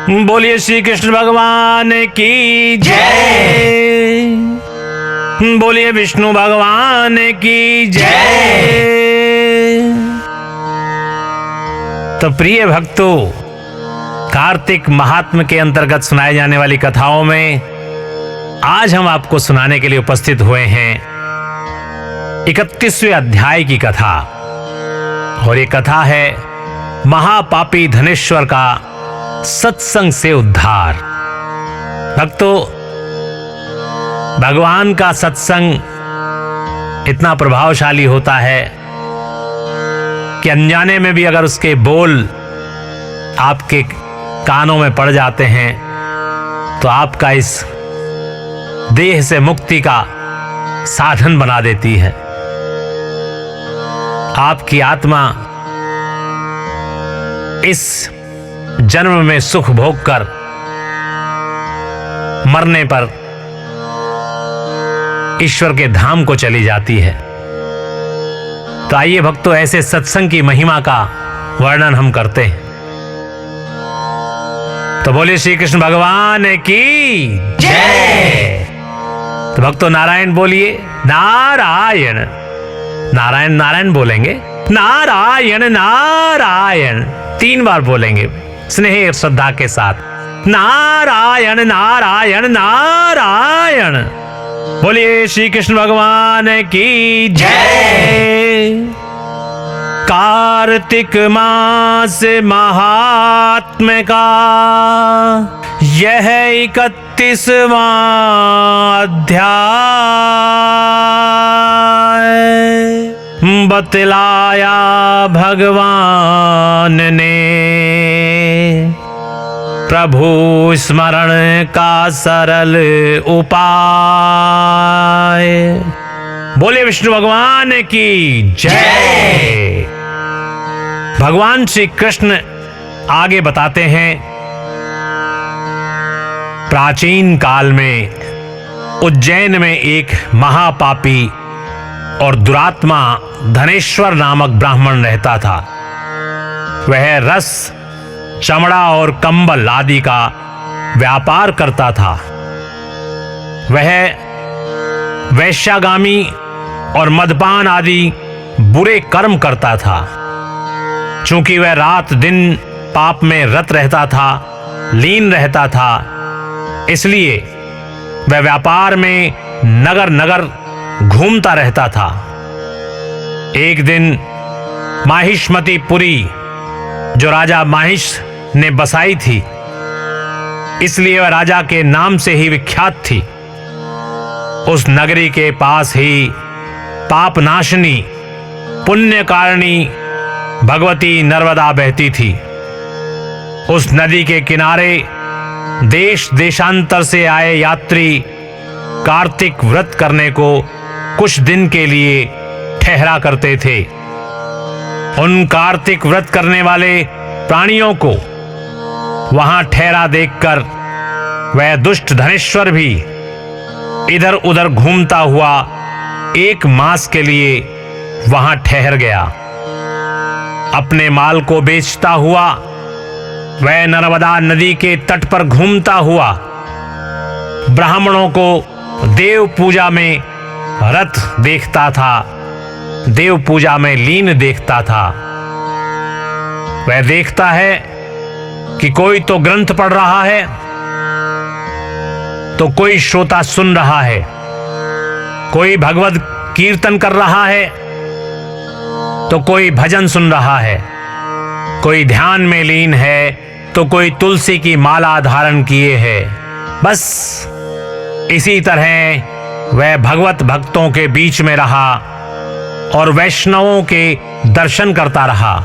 बोलिए श्री कृष्ण भगवान की जय। बोलिए विष्णु भगवान की जय। तो प्रिय भक्तों, कार्तिक महात्म के अंतर्गत सुनाई जाने वाली कथाओं में आज हम आपको सुनाने के लिए उपस्थित हुए हैं 31वें अध्याय की कथा। और ये कथा है महापापी धनेश्वर का सत्संग से उद्धार। भक्तों, भगवान का सत्संग इतना प्रभावशाली होता है कि अनजाने में भी अगर उसके बोल आपके कानों में पड़ जाते हैं तो आपका इस देह से मुक्ति का साधन बना देती है। आपकी आत्मा इस जन्म में सुख भोग कर मरने पर ईश्वर के धाम को चली जाती है। तो आइए भक्तों, ऐसे सत्संग की महिमा का वर्णन हम करते हैं। तो बोलिए श्री कृष्ण भगवान की जय। तो भक्तों, नारायण बोलिए। नारायण नारायण नारायण बोलेंगे, नारायण नारायण 3 बार बोलेंगे स्नेह श्रद्धा के साथ। नारायण नारायण नारायण। बोलिए श्री कृष्ण भगवान की जय। कार्तिक मास महात्म्य का यह 31वां अध्याय बतलाया भगवान ने प्रभु स्मरण का सरल उपाय। बोले विष्णु भगवान की जय। भगवान श्री कृष्ण आगे बताते हैं, प्राचीन काल में उज्जैन में एक महापापी और दुरात्मा धनेश्वर नामक ब्राह्मण रहता था। वह रस, चमड़ा और कंबल आदि का व्यापार करता था। वह वैश्यागामी और मदपान आदि बुरे कर्म करता था। चूंकि वह रात दिन पाप में रत रहता था, लीन रहता था, इसलिए वह व्यापार में नगर नगर घूमता रहता था। एक दिन माहिष्मतीपुरी, जो राजा माहिष ने बसाई थी, इसलिए वह राजा के नाम से ही विख्यात थी, उस नगरी के पास ही पापनाशनी पुण्यकारिणी भगवती नर्मदा बहती थी। उस नदी के किनारे देश देशांतर से आए यात्री कार्तिक व्रत करने को कुछ दिन के लिए ठहरा करते थे। उन कार्तिक व्रत करने वाले प्राणियों को वहां ठहरा देखकर वह दुष्ट धनेश्वर भी इधर उधर घूमता हुआ 1 मास के लिए वहां ठहर गया। अपने माल को बेचता हुआ वह नर्मदा नदी के तट पर घूमता हुआ ब्राह्मणों को देव पूजा में रत देखता था, देव पूजा में लीन देखता था। वह देखता है कि कोई तो ग्रंथ पढ़ रहा है, तो कोई श्रोता सुन रहा है, कोई भगवत कीर्तन कर रहा है, तो कोई भजन सुन रहा है, कोई ध्यान में लीन है, तो कोई तुलसी की माला धारण किए है। बस इसी तरह वह भगवत भक्तों के बीच में रहा और वैष्णवों के दर्शन करता रहा,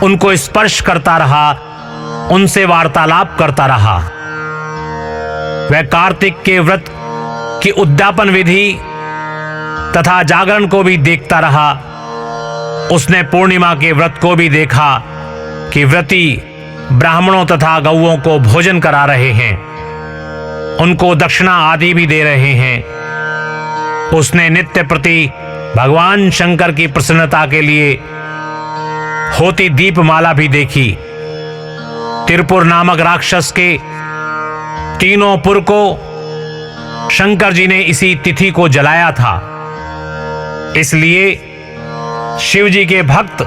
उनको स्पर्श करता रहा, उनसे वार्तालाप करता रहा। वह कार्तिक के व्रत की उद्यापन विधि तथा जागरण को भी देखता रहा। उसने पूर्णिमा के व्रत को भी देखा कि व्रती ब्राह्मणों तथा गौओं को भोजन करा रहे हैं, उनको दक्षिणा आदि भी दे रहे हैं। उसने नित्य प्रति भगवान शंकर की प्रसन्नता के लिए होती दीपमाला भी देखी। त्रिपुर नामक राक्षस के तीनों पुर को शंकर जी ने इसी तिथि को जलाया था। इसलिए शिव जी के भक्त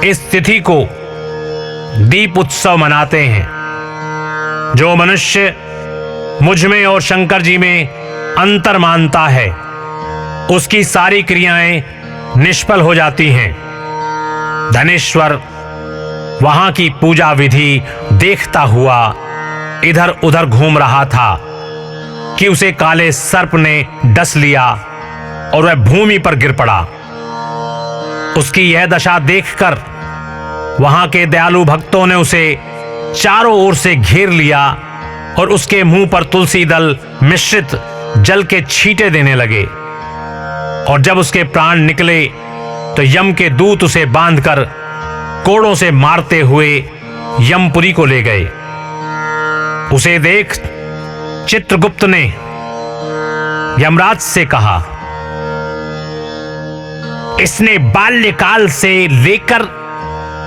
इस तिथि को दीप उत्सव मनाते हैं। जो मनुष्य मुझ में और शंकर जी में अंतर मानता है, उसकी सारी क्रियाएं निष्फल हो जाती हैं। धनेश्वर वहां की पूजा विधि देखता हुआ इधर उधर घूम रहा था कि उसे काले सर्प ने डस लिया और वह भूमि पर गिर पड़ा। उसकी यह दशा देखकर वहां के दयालु भक्तों ने उसे चारों ओर से घेर लिया और उसके मुंह पर तुलसी दल मिश्रित जल के छींटे देने लगे। और जब उसके प्राण निकले तो यम के दूत उसे बांधकर कोड़ों से मारते हुए यमपुरी को ले गए। उसे देख चित्रगुप्त ने यमराज से कहा, इसने बाल्यकाल से लेकर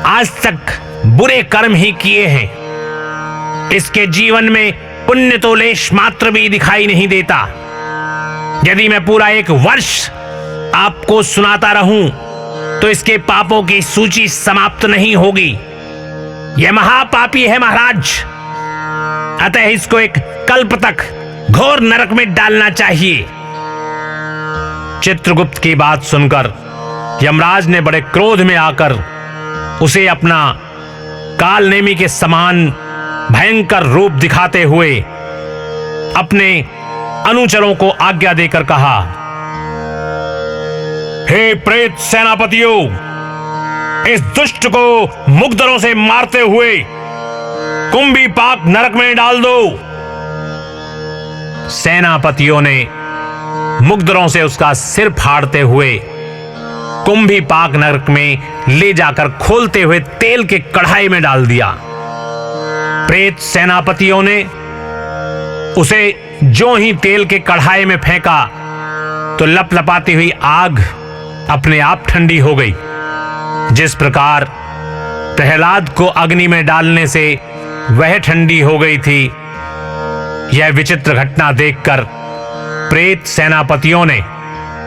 आज तक बुरे कर्म ही किए हैं। इसके जीवन में पुण्य तो लेश मात्र भी दिखाई नहीं देता। यदि मैं पूरा 1 वर्ष आपको सुनाता रहूं तो इसके पापों की सूची समाप्त नहीं होगी। यह महापापी है महाराज, अतः इसको एक कल्प तक घोर नरक में डालना चाहिए। चित्रगुप्त की बात सुनकर यमराज ने बड़े क्रोध में आकर उसे अपना कालनेमी के समान भयंकर रूप दिखाते हुए अपने अनुचरों को आज्ञा देकर कहा, हे प्रेत सेनापतियों, इस दुष्ट को मुग्धरों से मारते हुए कुंभी पाक नरक में डाल दो। सेनापतियों ने मुग्धरों से उसका सिर फाड़ते हुए कुंभी पाक नरक में ले जाकर खोलते हुए तेल के कढ़ाई में डाल दिया। प्रेत सेनापतियों ने उसे जो ही तेल के कढ़ाई में फेंका तो लपलपाती हुई आग अपने आप ठंडी हो गई। जिस प्रकार प्रहलाद को अग्नि में डालने से वह ठंडी हो गई थी, यह विचित्र घटना देखकर प्रेत सेनापतियों ने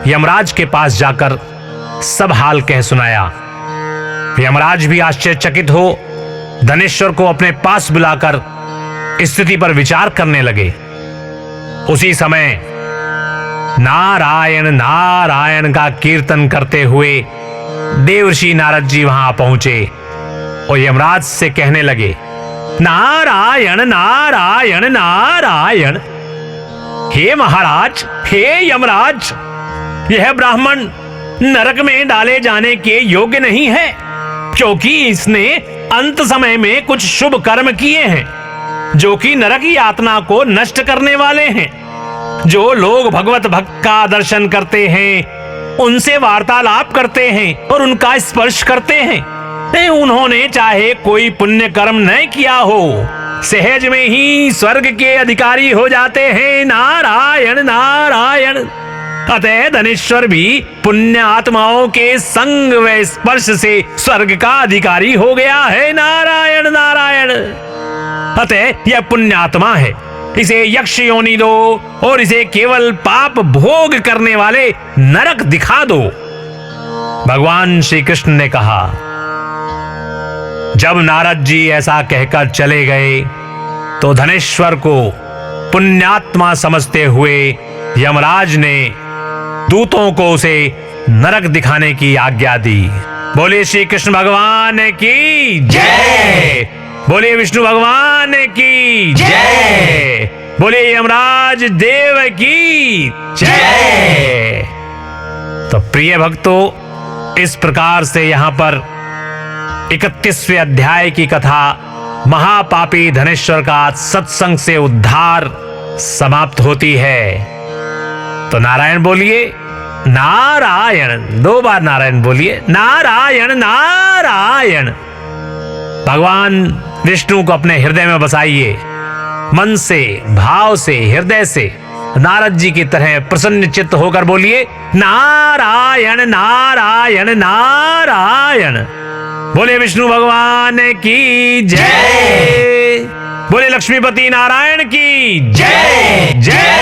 यमराज के पास जाकर सब हाल कह सुनाया। यमराज भी आश्चर्यचकित हो धनेश्वर को अपने पास बुलाकर स्थिति पर विचार करने लगे। उसी समय नारायण नारायण का कीर्तन करते हुए देवर्षि नारद जी वहां पहुंचे और यमराज से कहने लगे, नारायण नारायण नारायण। हे महाराज, हे यमराज, यह ब्राह्मण नरक में डाले जाने के योग्य नहीं है, क्योंकि इसने अंत समय में कुछ शुभ कर्म किए हैं जो कि नरक यातना को नष्ट करने वाले हैं। जो लोग भगवत भक्त का दर्शन करते हैं, उनसे वार्तालाप करते हैं और उनका स्पर्श करते हैं, उन्होंने चाहे कोई पुण्य कर्म न किया हो, सहज में ही स्वर्ग के अधिकारी हो जाते हैं। नारायण नारायण। अतः धनेश्वर भी पुण्य आत्माओं के संग व स्पर्श से स्वर्ग का अधिकारी हो गया है। नारायण नारायण। अतः यह पुण्य आत्मा है, इसे यक्ष योनि दो और इसे केवल पाप भोग करने वाले नरक दिखा दो। भगवान श्री कृष्ण ने कहा। जब नारद जी ऐसा कहकर चले गए तो धनेश्वर को पुण्यात्मा समझते हुए यमराज ने दूतों को उसे नरक दिखाने की आज्ञा दी। बोले श्री कृष्ण भगवान की जय, बोले विष्णु भगवान की जय, बोले यमराज देव की जय। तो प्रिय भक्तों, इस प्रकार से यहां पर 31वें अध्याय की कथा महापापी धनेश्वर का सत्संग से उद्धार समाप्त होती है। तो नारायण बोलिए, नारायण। 2 बार नारायण बोलिए, नारायण नारायण। भगवान विष्णु को अपने हृदय में बसाइए, मन से, भाव से, हृदय से नारद जी की तरह प्रसन्न चित्त होकर बोलिए, नारायण नारायण नारायण। बोले विष्णु भगवान की जय। बोले लक्ष्मीपति नारायण की जय जय।